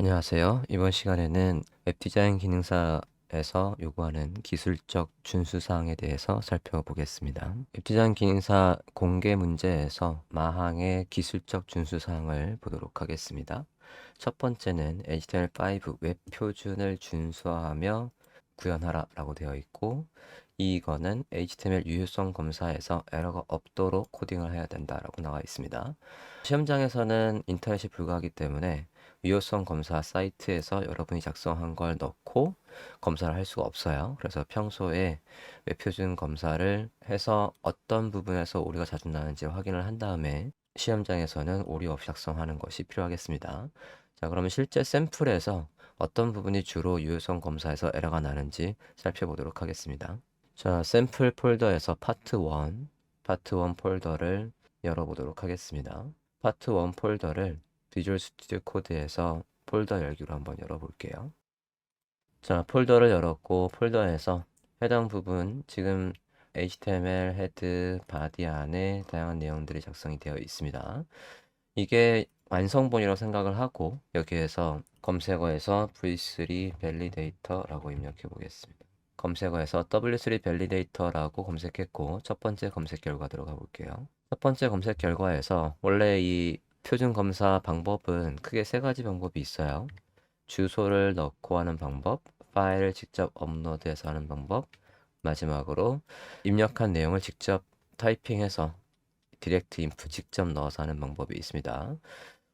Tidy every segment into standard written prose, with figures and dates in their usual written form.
안녕하세요. 이번 시간에는 웹 디자인 기능사에서 요구하는 기술적 준수사항에 대해서 살펴보겠습니다. 웹 디자인 기능사 공개 문제에서 마항의 기술적 준수사항을 보도록 하겠습니다. 첫 번째는 HTML5 웹 표준을 준수하며 구현하라 라고 되어 있고, 이거는 HTML 유효성 검사에서 에러가 없도록 코딩을 해야 된다라고 나와 있습니다. 시험장에서는 인터넷이 불가하기 때문에 유효성 검사 사이트에서 여러분이 작성한 걸 넣고 검사를 할 수가 없어요. 그래서 평소에 웹표준 검사를 해서 어떤 부분에서 오류가 자주 나는지 확인을 한 다음에 시험장에서는 오류 없이 작성하는 것이 필요하겠습니다. 자, 그러면 실제 샘플에서 어떤 부분이 주로 유효성 검사에서 에러가 나는지 살펴보도록 하겠습니다. 자, 샘플 폴더에서 파트 1 폴더를 열어보도록 하겠습니다. 파트 1 폴더를 비주얼 스튜디오 코드에서 폴더 열기로 한번 열어볼게요. 자, 폴더를 열었고 폴더에서 해당 부분 지금 HTML 헤드, 바디 안에 다양한 내용들이 작성이 되어 있습니다. 이게 완성본이라고 생각을 하고 여기에서 검색어에서 v3 validator라고 입력해 보겠습니다. 검색어에서 w3 validator라고 검색했고 첫 번째 검색 결과 들어가 볼게요. 첫 번째 검색 결과에서 원래 이 표준 검사 방법은 크게 세 가지 방법이 있어요. 주소를 넣고 하는 방법, 파일을 직접 업로드해서 하는 방법, 마지막으로 입력한 내용을 직접 타이핑해서 디렉트 인풋 직접 넣어서 하는 방법이 있습니다.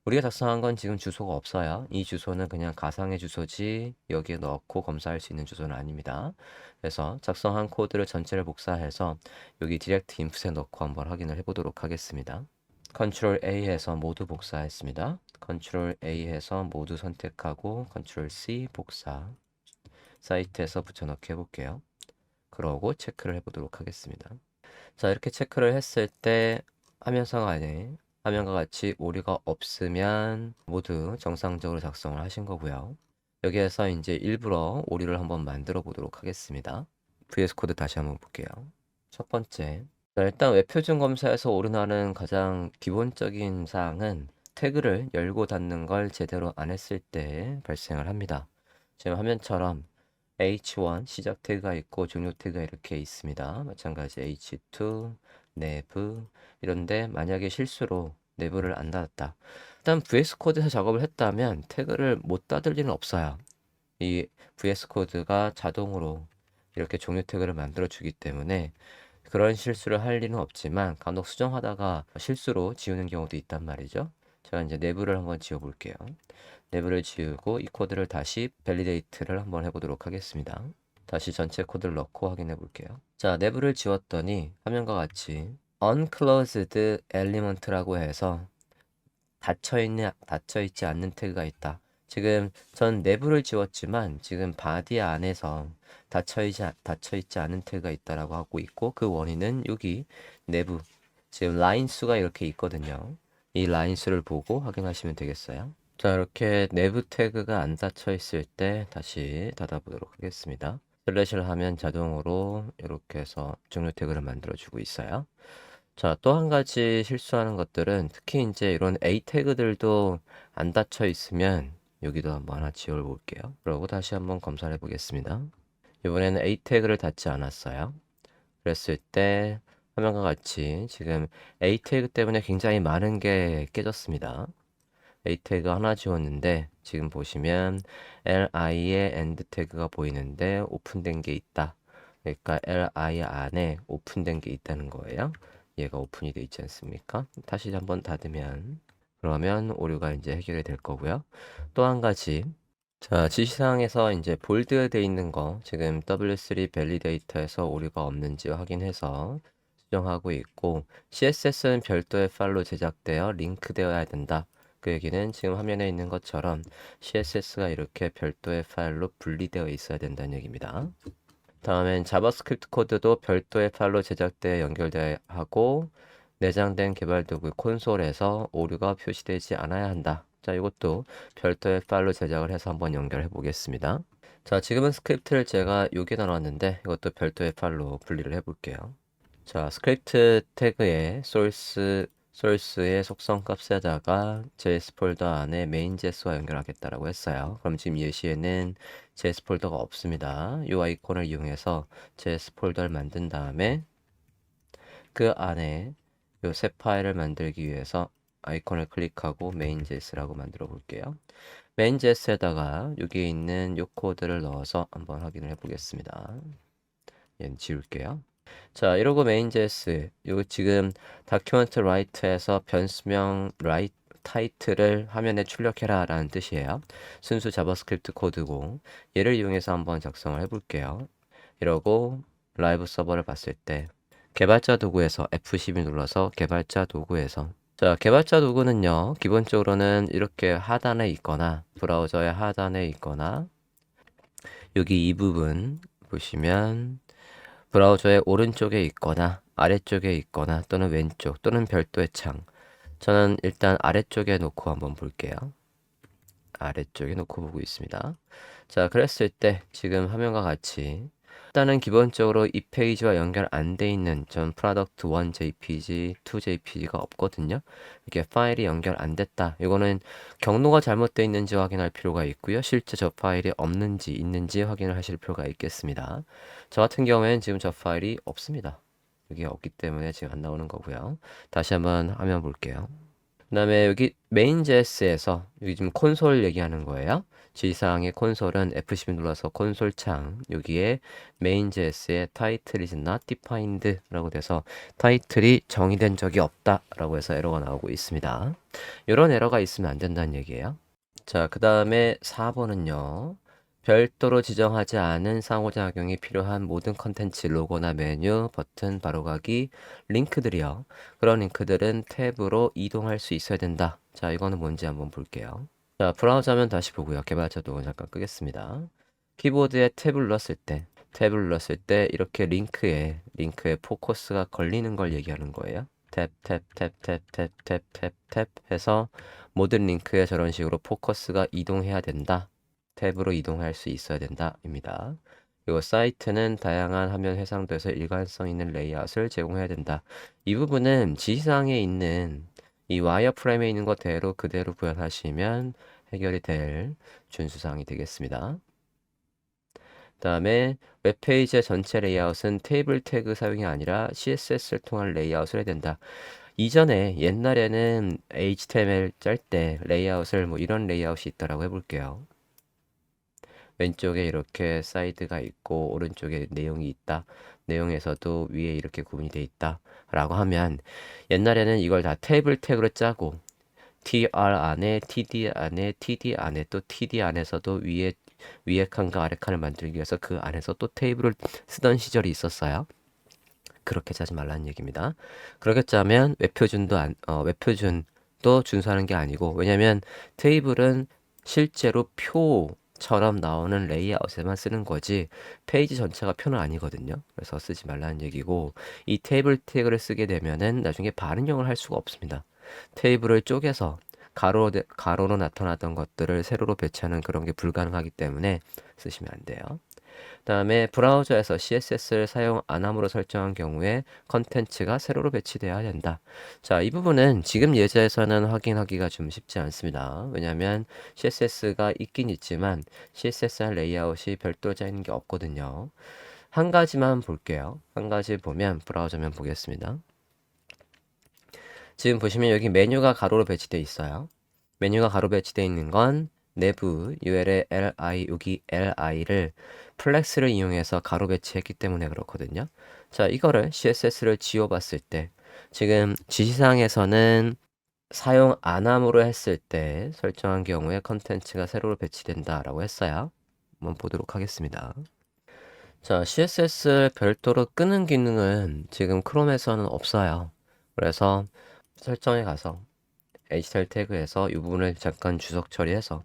우리가 작성한 건 지금 주소가 없어요. 이 주소는 그냥 가상의 주소지 여기에 넣고 검사할 수 있는 주소는 아닙니다. 그래서 작성한 코드를 전체를 복사해서 여기 디렉트 인풋에 넣고 한번 확인을 해보도록 하겠습니다. 컨트롤 A 해서 모두 복사했습니다. 컨트롤 A 해서 모두 선택하고 컨트롤 C 복사. 사이트에서 붙여넣기 해볼게요. 그러고 체크를 해보도록 하겠습니다. 자, 이렇게 체크를 했을 때 화면상 안에 화면과 같이 오류가 없으면 모두 정상적으로 작성을 하신 거고요. 여기에서 이제 일부러 오류를 한번 만들어 보도록 하겠습니다. VS 코드 다시 한번 볼게요. 첫 번째, 자, 일단 웹표준 검사에서 오류 나는 가장 기본적인 사항은 태그를 열고 닫는 걸 제대로 안 했을 때 발생을 합니다. 지금 화면처럼 H1 시작 태그가 있고 종료 태그가 이렇게 있습니다. 마찬가지 H2 내부 이런데 만약에 실수로 내부를 안 닫았다. 일단 VS 코드에서 작업을 했다면 태그를 못 닫을 일은 없어요. 이 VS 코드가 자동으로 이렇게 종료 태그를 만들어 주기 때문에 그런 실수를 할 일은 없지만 간혹 수정하다가 실수로 지우는 경우도 있단 말이죠. 제가 이제 내부를 한번 지워 볼게요. 내부를 지우고 이 코드를 다시 밸리데이트를 한번 해보도록 하겠습니다. 다시 전체 코드를 넣고 확인해 볼게요. 자, 내부를 지웠더니 화면과 같이 unclosed element라고 해서 닫혀있지 않는 태그가 있다. 지금 전 내부를 지웠지만 지금 바디 안에서 닫혀있지 않은 태그가 있다라고 하고 있고 그 원인은 여기 내부 지금 라인 수가 이렇게 있거든요. 이 라인 수를 보고 확인하시면 되겠어요. 자, 이렇게 내부 태그가 안 닫혀 있을 때 다시 닫아보도록 하겠습니다. 슬래시를 하면 자동으로 이렇게 해서 종료 태그를 만들어 주고 있어요. 자, 또 한 가지 실수하는 것들은 특히 이제 이런 A 태그들도 안 닫혀 있으면 여기도 한번 하나 지워 볼게요. 그러고 다시 한번 검사를 해 보겠습니다. 이번에는 A 태그를 닫지 않았어요. 그랬을 때 화면과 같이 지금 A 태그 때문에 굉장히 많은 게 깨졌습니다. A 태그 하나 지웠는데 지금 보시면 li의 end 태그가 보이는데 오픈된 게 있다. 그러니까 li 안에 오픈된 게 있다는 거예요. 얘가 오픈이 돼 있지 않습니까? 다시 한번 닫으면 그러면 오류가 이제 해결이 될 거고요. 또 한 가지 자, 지시사항에서 이제 볼드되어 있는 거 지금 W3 밸리데이터에서 오류가 없는지 확인해서 수정하고 있고 CSS는 별도의 파일로 제작되어 링크되어야 된다. 그 얘기는 지금 화면에 있는 것처럼 CSS가 이렇게 별도의 파일로 분리되어 있어야 된다는 얘기입니다. 다음엔 자바스크립트 코드도 별도의 파일로 제작되어 연결되어야 하고 내장된 개발 도구 콘솔에서 오류가 표시되지 않아야 한다. 자, 이것도 별도의 파일로 제작을 해서 한번 연결해 보겠습니다. 자, 지금은 스크립트를 제가 여기에 넣어놨는데 이것도 별도의 파일로 분리를 해 볼게요. 자, 스크립트 태그에 소스의 속성 값에다가 JS 폴더 안에 main.js와 연결하겠다라고 했어요. 그럼 지금 예시에는 JS 폴더가 없습니다. 이 아이콘을 이용해서 JS 폴더를 만든 다음에 그 안에 이 새 파일을 만들기 위해서 아이콘을 클릭하고 main.js라고 만들어 볼게요. main.js에다가 여기에 있는 이 코드를 넣어서 한번 확인을 해 보겠습니다. 얘는 지울게요. 자, 이러고 main.js 이거 지금 document write에서 변수명 write 타이틀을 화면에 출력해라 라는 뜻이에요. 순수 자바스크립트 코드고 얘를 이용해서 한번 작성을 해볼게요. 이러고 라이브 서버를 봤을 때 개발자 도구에서 F12 눌러서 개발자 도구에서 자, 개발자 도구는요 기본적으로는 이렇게 하단에 있거나 브라우저의 하단에 있거나 여기 이 부분 보시면 브라우저의 오른쪽에 있거나 아래쪽에 있거나 또는 왼쪽 또는 별도의 창. 저는 일단 아래쪽에 놓고 한번 볼게요. 아래쪽에 놓고 보고 있습니다. 자, 그랬을 때 지금 화면과 같이 일단은 기본적으로 이 페이지와 연결 안 돼 있는 전 프로덕트 1 JPG, 2 JPG가 없거든요. 이게 파일이 연결 안 됐다. 이거는 경로가 잘못되어 있는지 확인할 필요가 있고요. 실제 저 파일이 없는지 있는지 확인을 하실 필요가 있겠습니다. 저 같은 경우에는 지금 저 파일이 없습니다. 여기 없기 때문에 지금 안 나오는 거고요. 다시 한번 화면 볼게요. 그 다음에 여기 main.js에서 여기 지금 콘솔 얘기하는 거예요. 지시사항의 콘솔은 F12 눌러서 콘솔 창 여기에 main.js의 title is not defined 라고 돼서 타이틀이 정의된 적이 없다 라고 해서 에러가 나오고 있습니다. 이런 에러가 있으면 안 된다는 얘기예요. 자, 그 다음에 4번은요. 별도로 지정하지 않은 상호작용이 필요한 모든 컨텐츠, 로고나 메뉴, 버튼, 바로가기, 링크들이요. 그런 링크들은 탭으로 이동할 수 있어야 된다. 자, 이거는 뭔지 한번 볼게요. 자, 브라우저 화면 다시 보고요. 개발자 도구 잠깐 끄겠습니다. 키보드에 탭을 눌렀을 때 이렇게 링크에 포커스가 걸리는 걸 얘기하는 거예요. 탭 해서 모든 링크에 저런 식으로 포커스가 이동해야 된다. 탭으로 이동할 수 있어야 된다. 입니다. 그리고 사이트는 다양한 화면 해상도에서 일관성 있는 레이아웃을 제공해야 된다. 이 부분은 지시사항에 있는 이 와이어프레임에 있는 것대로 그대로 구현하시면 해결이 될 준수사항이 되겠습니다. 그 다음에 웹페이지의 전체 레이아웃은 테이블 태그 사용이 아니라 CSS를 통한 레이아웃을 해야 된다. 이전에 옛날에는 HTML 짤 때 레이아웃을 뭐 이런 레이아웃이 있다라고 해볼게요. 왼쪽에 이렇게 사이드가 있고 오른쪽에 내용이 있다. 내용에서도 위에 이렇게 구분이 돼 있다. 라고 하면 옛날에는 이걸 다 테이블 태그로 짜고 tr 안에, td 안에, td 안에 또 td 안에서도 위에 칸과 아래 칸을 만들기 위해서 그 안에서 또 테이블을 쓰던 시절이 있었어요. 그렇게 짜지 말라는 얘기입니다. 그렇게 짜면 웹표준도 준수하는 게 아니고 왜냐면 테이블은 실제로 표처럼 나오는 레이아웃에만 쓰는 거지 페이지 전체가 표는 아니거든요. 그래서 쓰지 말라는 얘기고 이 테이블 태그를 쓰게 되면은 나중에 반응형을 할 수가 없습니다. 테이블을 쪼개서 가로로 나타나던 것들을 세로로 배치하는 그런 게 불가능하기 때문에 쓰시면 안 돼요. 다음에 브라우저에서 CSS를 사용 안 함으로 설정한 경우에 컨텐츠가 세로로 배치되어야 된다. 자, 이 부분은 지금 예제에서는 확인하기가 좀 쉽지 않습니다. 왜냐하면 CSS가 있긴 있지만 CSS한 레이아웃이 별도로 짜 있는 게 없거든요. 한 가지만 볼게요. 한 가지 보면 브라우저면 보겠습니다. 지금 보시면 여기 메뉴가 가로로 배치되어 있어요. 메뉴가 가로 배치되어 있는 건 내부 URL의 여기 li를 플렉스를 이용해서 가로 배치했기 때문에 그렇거든요. 자, 이거를 CSS를 지워봤을 때 지금 지시사항에서는 사용 안 함으로 했을 때 설정한 경우에 컨텐츠가 세로로 배치된다라고 했어요. 한번 보도록 하겠습니다. 자, CSS를 별도로 끄는 기능은 지금 크롬에서는 없어요. 그래서 설정에 가서 HTML 태그에서 이 부분을 잠깐 주석 처리해서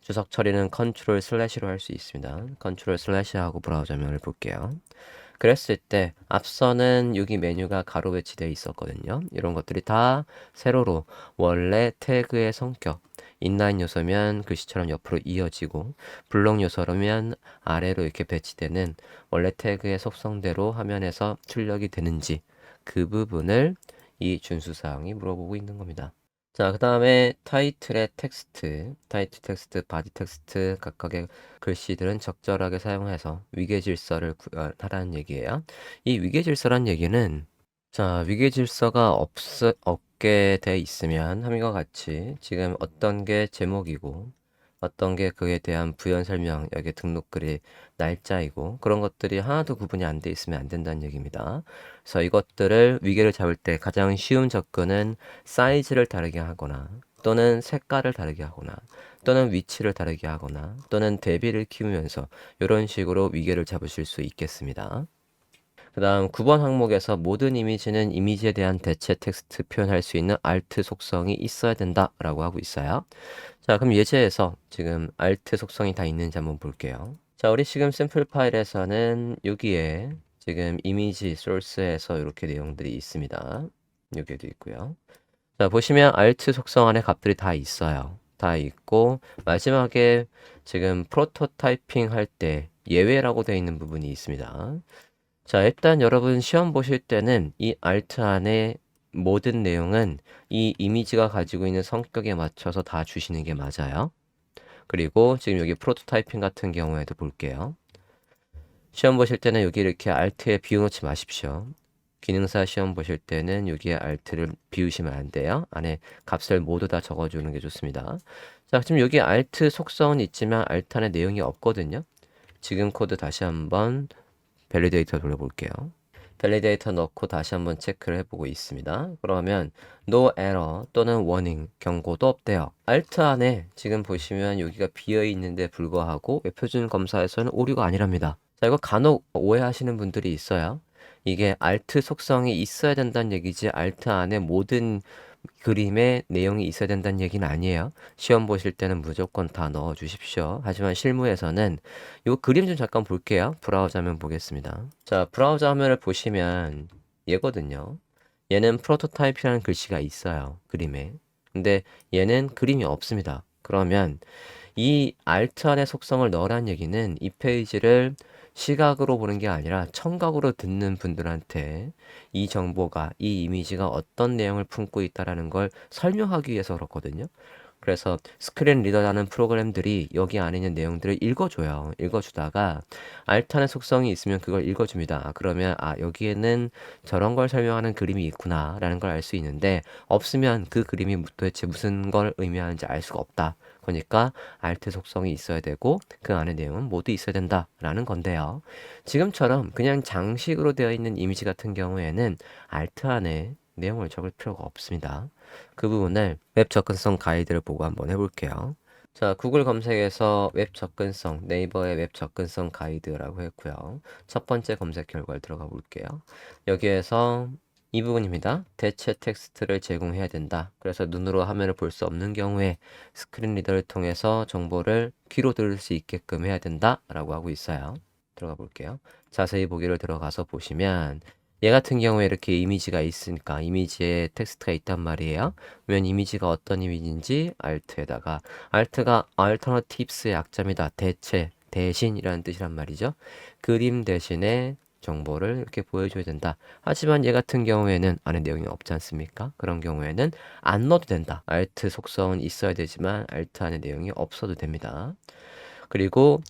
주석 처리는 컨트롤 슬래시로 할 수 있습니다. 컨트롤 슬래시하고 브라우저면을 볼게요. 그랬을 때 앞서는 여기 메뉴가 가로 배치되어 있었거든요. 이런 것들이 다 세로로 원래 태그의 성격 인라인 요소면 글씨처럼 옆으로 이어지고 블록 요소라면 아래로 이렇게 배치되는 원래 태그의 속성대로 화면에서 출력이 되는지 그 부분을 이 준수사항이 물어보고 있는 겁니다. 자, 그 다음에 타이틀의 텍스트, 타이틀 텍스트, 바디 텍스트 각각의 글씨들은 적절하게 사용해서 위계질서를 구현하라는 얘기예요. 이 위계질서란 얘기는 자, 위계질서가 없게 돼 있으면 함과 같이 지금 어떤 게 제목이고 어떤 게 그에 대한 부연 설명, 여기 등록글이 날짜이고 그런 것들이 하나도 구분이 안 돼 있으면 안 된다는 얘기입니다. 그래서 이것들을 위계를 잡을 때 가장 쉬운 접근은 사이즈를 다르게 하거나 또는 색깔을 다르게 하거나 또는 위치를 다르게 하거나 또는 대비를 키우면서 이런 식으로 위계를 잡으실 수 있겠습니다. 그 다음 9번 항목에서 모든 이미지는 이미지에 대한 대체 텍스트 표현할 수 있는 alt 속성이 있어야 된다라고 하고 있어요. 자, 그럼 예제에서 지금 alt 속성이 다 있는지 한번 볼게요. 자, 우리 지금 샘플 파일에서는 여기에 지금 이미지 소스에서 이렇게 내용들이 있습니다. 여기에도 있고요. 자, 보시면 alt 속성 안에 값들이 다 있어요. 다 있고 마지막에 지금 프로토타이핑 할 때 예외라고 되어 있는 부분이 있습니다. 자, 일단 여러분 시험 보실 때는 이 alt 안에 모든 내용은 이 이미지가 가지고 있는 성격에 맞춰서 다 주시는 게 맞아요. 그리고 지금 여기 프로토타이핑 같은 경우에도 볼게요. 시험 보실 때는 여기 이렇게 alt에 비워놓지 마십시오. 기능사 시험 보실 때는 여기에 alt를 비우시면 안 돼요. 안에 값을 모두 다 적어주는 게 좋습니다. 자, 지금 여기 alt 속성은 있지만 alt 안에 내용이 없거든요. 지금 코드 다시 한번 밸리데이터 돌려볼게요. 밸리데이터 넣고 다시 한번 체크를 해보고 있습니다. 그러면 no error 또는 warning 경고도 없대요. alt 안에 지금 보시면 여기가 비어 있는데 불구하고 웹표준 검사에서는 오류가 아니랍니다. 자, 이거 간혹 오해하시는 분들이 있어요. 이게 alt 속성이 있어야 된다는 얘기지 alt 안에 모든 그림에 내용이 있어야 된다는 얘기는 아니에요. 시험 보실 때는 무조건 다 넣어 주십시오. 하지만 실무에서는 이 그림 좀 잠깐 볼게요. 브라우저 화면 보겠습니다. 자, 브라우저 화면을 보시면 얘거든요. 얘는 프로토타입이라는 글씨가 있어요. 그림에. 근데 얘는 그림이 없습니다. 그러면 이 alt 안에 속성을 넣으라는 얘기는 이 페이지를 시각으로 보는 게 아니라 청각으로 듣는 분들한테 이 정보가, 이 이미지가 어떤 내용을 품고 있다라는 걸 설명하기 위해서 그렇거든요. 그래서 스크린 리더라는 프로그램들이 여기 안에 있는 내용들을 읽어줘요. 읽어주다가 알타는 속성이 있으면 그걸 읽어줍니다. 그러면 여기에는 저런 걸 설명하는 그림이 있구나 라는 걸 알 수 있는데 없으면 그 그림이 도대체 무슨 걸 의미하는지 알 수가 없다. 그러니까 alt 속성이 있어야 되고 그 안에 내용은 모두 있어야 된다라는 건데요. 지금처럼 그냥 장식으로 되어 있는 이미지 같은 경우에는 alt 안에 내용을 적을 필요가 없습니다. 그 부분을 웹 접근성 가이드를 보고 한번 해볼게요. 자, 구글 검색에서 웹 접근성, 네이버의 웹 접근성 가이드라고 했고요. 첫 번째 검색 결과를 들어가 볼게요. 여기에서 이 부분입니다. 대체 텍스트를 제공해야 된다. 그래서 눈으로 화면을 볼 수 없는 경우에 스크린 리더를 통해서 정보를 귀로 들을 수 있게끔 해야 된다. 라고 하고 있어요. 들어가 볼게요. 자세히 보기를 들어가서 보시면 얘 같은 경우에 이렇게 이미지가 있으니까 이미지에 텍스트가 있단 말이에요. 그러면 이미지가 어떤 이미지인지 alt에다가 alt가 alternatives의 약자입니다. 대체, 대신이라는 뜻이란 말이죠. 그림 대신에 정보를 이렇게 보여줘야 된다. 하지만 얘 같은 경우에는 안에 내용이 없지 않습니까? 그런 경우에는 안 넣어도 된다. alt 속성은 있어야 되지만 alt 안에 내용이 없어도 됩니다. 그리고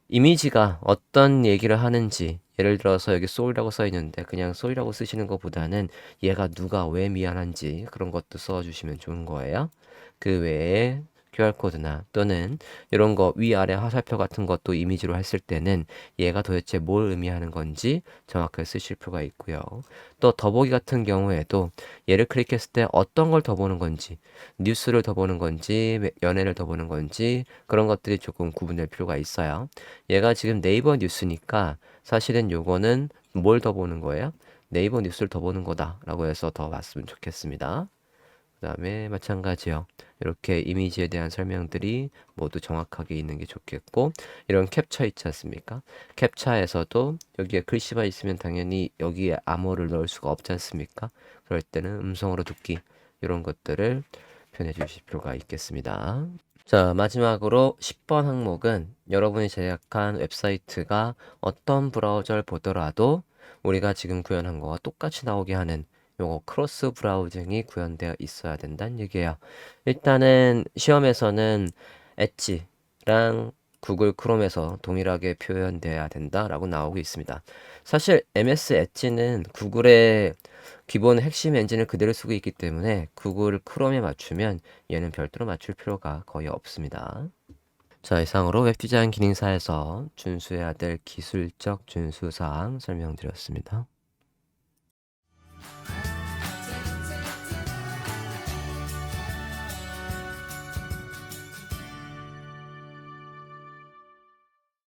이미지가 어떤 얘기를 하는지 예를 들어서 여기 soul이라고 써 있는데 그냥 soul이라고 쓰시는 것보다는 얘가 누가 왜 미안한지 그런 것도 써주시면 좋은 거예요. 그 외에 QR코드나 또는 이런 거 위아래 화살표 같은 것도 이미지로 했을 때는 얘가 도대체 뭘 의미하는 건지 정확하게 쓰실 필요가 있고요. 또 더보기 같은 경우에도 얘를 클릭했을 때 어떤 걸 더 보는 건지 뉴스를 더 보는 건지 연예를 더 보는 건지 그런 것들이 조금 구분될 필요가 있어요. 얘가 지금 네이버 뉴스니까 사실은 요거는 뭘 더 보는 거예요? 네이버 뉴스를 더 보는 거다 라고 해서 더 봤으면 좋겠습니다. 그 다음에 마찬가지요. 이렇게 이미지에 대한 설명들이 모두 정확하게 있는 게 좋겠고 이런 캡처 있지 않습니까? 캡처에서도 여기에 글씨만 있으면 당연히 여기에 암호를 넣을 수가 없지 않습니까? 그럴 때는 음성으로 듣기 이런 것들을 표현해 주실 필요가 있겠습니다. 자, 마지막으로 10번 항목은 여러분이 제작한 웹사이트가 어떤 브라우저를 보더라도 우리가 지금 구현한 거와 똑같이 나오게 하는 요거 크로스 브라우징이 구현되어 있어야 된다는 얘기예요. 일단은 시험에서는 엣지랑 구글 크롬에서 동일하게 표현돼야 된다라고 나오고 있습니다. 사실 MS 엣지는 구글의 기본 핵심 엔진을 그대로 쓰고 있기 때문에 구글 크롬에 맞추면 얘는 별도로 맞출 필요가 거의 없습니다. 자, 이상으로 웹 디자인 기능사에서 준수해야 될 기술적 준수사항 설명드렸습니다.